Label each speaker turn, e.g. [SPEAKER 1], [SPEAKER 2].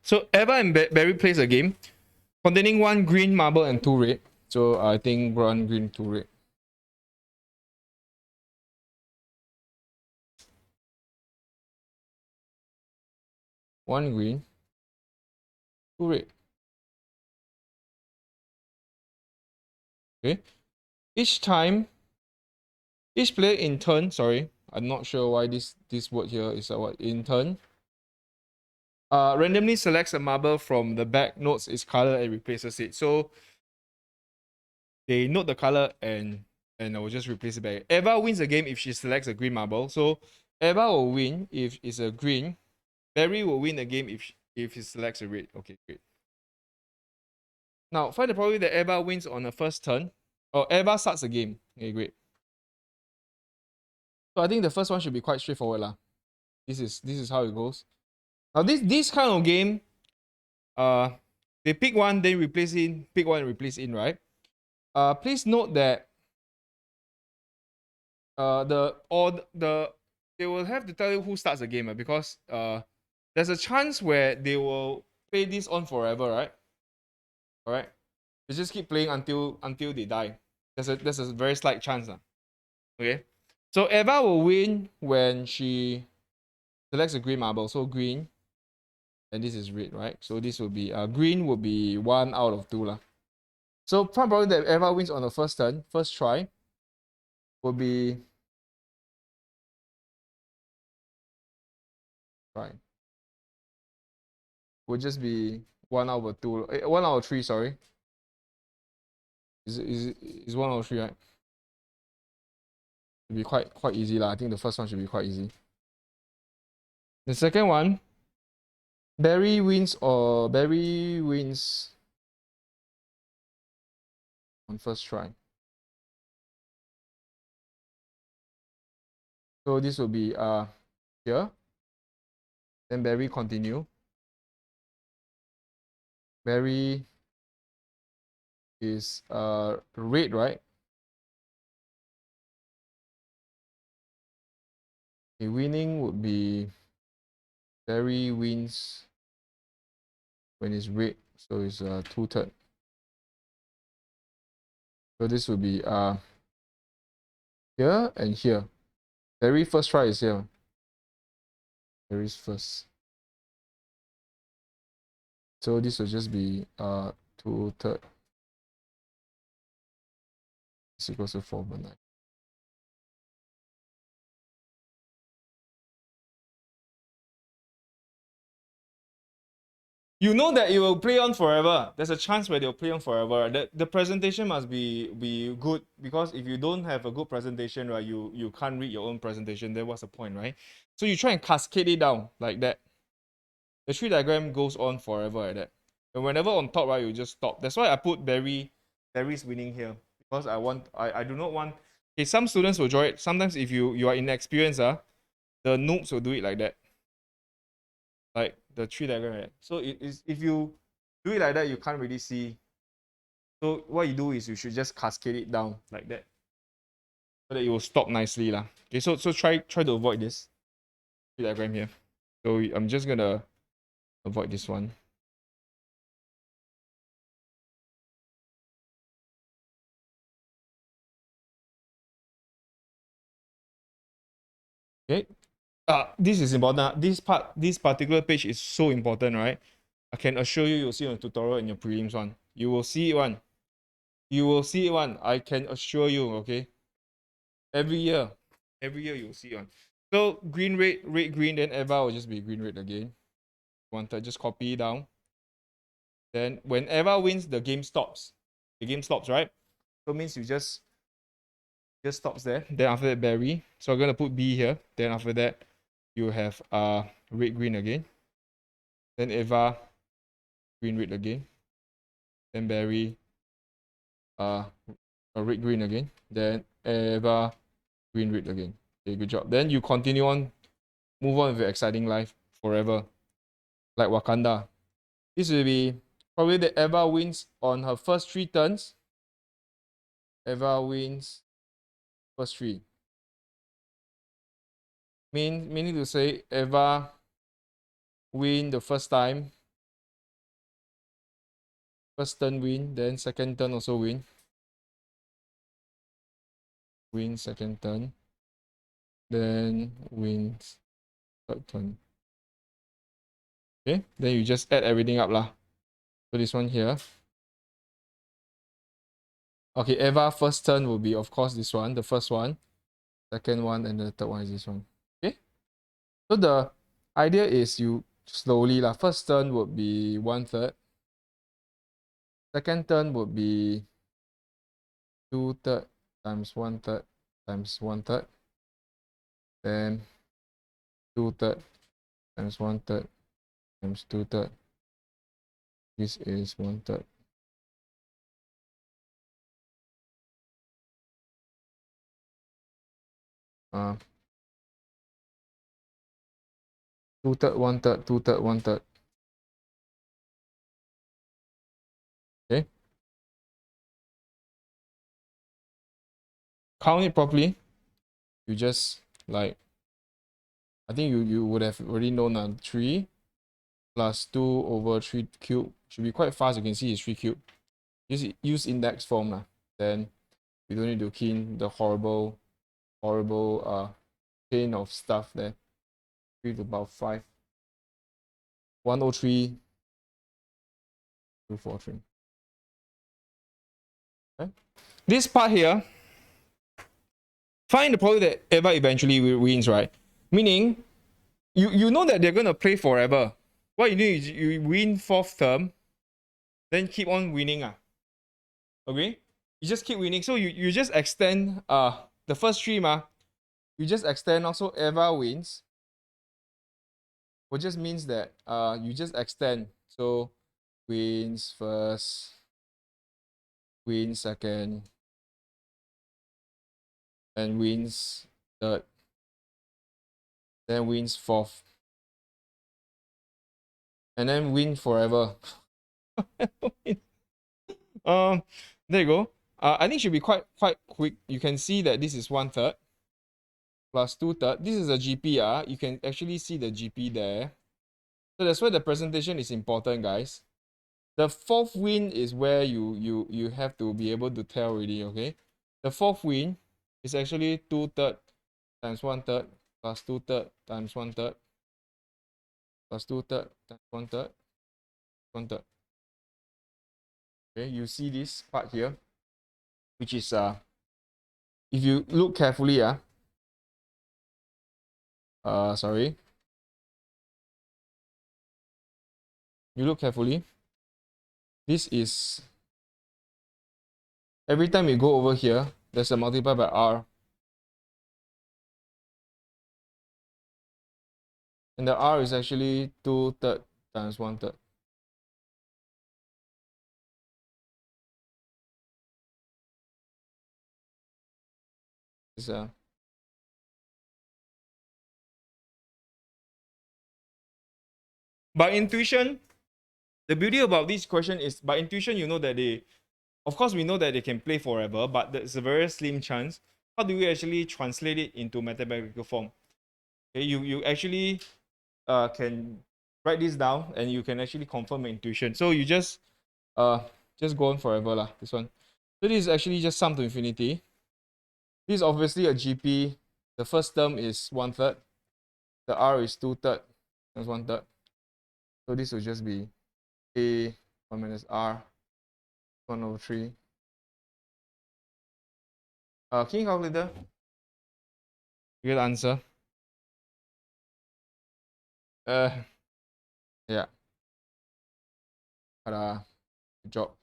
[SPEAKER 1] So Eva and Barry plays a game containing 1 green marble and 2 red. So I think 1 green, 2 red. One green, 2 red. Okay. Each player in turn, sorry, I'm not sure why this word here is what in turn. Randomly selects a marble from the back, notes its color and replaces it. So they note the color and I will just replace it back. Eva wins the game if she selects a green marble. So Eva will win if it's a green. Barry will win the game if he selects a red. Okay, great. Now find the probability that Eva wins on the first turn. Or Eva starts the game. Okay, great. So I think the first one should be quite straightforward lah. This is how it goes. Now this kind of game, they pick one, then replace in, pick one and replace in, right? Please note that they will have to tell you who starts the game, because there's a chance where they will play this on forever, right? Alright. They just keep playing until they die. There's a very slight chance. Okay. So Eva will win when she selects a green marble. So green. And this is red, right? So this will be green will be 1 out of 2 lah. So probably that Eva wins on the first turn, first try, will be right. Would just be 1 out of 2, 1 out of 3. Sorry, is 1 out of 3, right? It'll be quite easy lah. I think the first one should be quite easy. The second one, Barry wins on first try. So this will be here. Then Barry continue. Barry is red, right? Okay, winning would be Barry wins when it's red, so it's 2/3. So this will be here and here. Barry first try is here. Barry's first. So this will just be 2/3. Is equals to 4/9. You know that it will play on forever. There's a chance where they'll play on forever. The presentation must be good, because if you don't have a good presentation, right, you can't read your own presentation. Then what's the point, right? So you try and cascade it down like that. The tree diagram goes on forever like that. And whenever on top, right, you just stop. That's why I put Barry's winning here, because I do not want. Okay, some students will draw it. Sometimes if you are inexperienced, the noobs will do it like that. Like the tree diagram, right? So it is, if you do it like that, you can't really see. So what you do is you should just cascade it down like that, so that it will stop nicely lah. Okay, so try to avoid this tree diagram here. So I'm just gonna avoid this one. Okay. This is important. This particular page is so important, right? I can assure you, you'll see on the tutorial in your prelims one. You will see it one. You will see it one. I can assure you, okay? Every year you'll see one. So green, red, red, green, then Eva will just be green, red again. Want to just copy it down. Then when Eva wins, the game stops. The game stops, right? So it means you just stops there. Then after that, Barry. So I'm gonna put B here. Then after that, you have red, green again. Then Eva, green, red again. Then Barry, red, green again. Then Eva, green, red again. Okay, good job. Then you continue on, move on with your exciting life forever, like Wakanda. This will be probably that Eva wins on her first 3 turns. Eva wins first 3. Meaning to say Eva win the first time First turn win, then second turn also win. Win second turn. Then wins third turn. Okay, then you just add everything up lah. So this one here. Okay, Eva first turn will be of course this one, the first one, second one, and the third one is this one. Okay. So the idea is you slowly lah. First turn would be 1/3. Second turn would be 2/3 times 1/3 times 1/3. Then 2/3 times 1/3 times 2/3. This is 1/3. Uh, 2/3, 1/3, 2/3, 1/3. Okay. Count it properly. You just like, I think you would have already known 3 plus 2 over 3 cube. Should be quite fast. You can see it's 3 cube. Use index form lah. Then you don't need to key in the horrible chain of stuff there. 3 to about 5. 103 243. Okay. This part here, find the probability that Eva eventually wins, right? Meaning, you know that they're gonna play forever. What you do is you win 4th term, then keep on winning. Okay? You just keep winning. So you just extend the first 3 you just extend also Eva wins. Which just means that you just extend. So wins first, wins second, and wins third, then wins 4th, and then win forever. There you go. I think it should be quite quick. You can see that this is 1/3 plus 2/3. This is a GP. You can actually see the GP there. So that's why the presentation is important, guys. The 4th win is where you have to be able to tell already, okay? The 4th win is actually 2/3 times 1/3 plus 2/3 times 1/3 plus 2/3 times 1/3 1/3. Okay, you see this part here, which is if you look carefully, sorry. You look carefully. This is every time you go over here, there's a multiply by R. And the R is actually 2/3 times 1/3. It's by intuition, the beauty about this question is by intuition, you know that of course, we know that they can play forever, but there's a very slim chance. How do we actually translate it into mathematical form? Okay, you actually can write this down and you can actually confirm your intuition. So you just go on forever lah, this one. So this is actually just sum to infinity. This is obviously a GP. The first term is 1/3. The R is 2/3. That's 1/3. So this will just be A 1 minus R 1/3. Can you calculator? You get the answer. Yeah. Ta-da. Good job.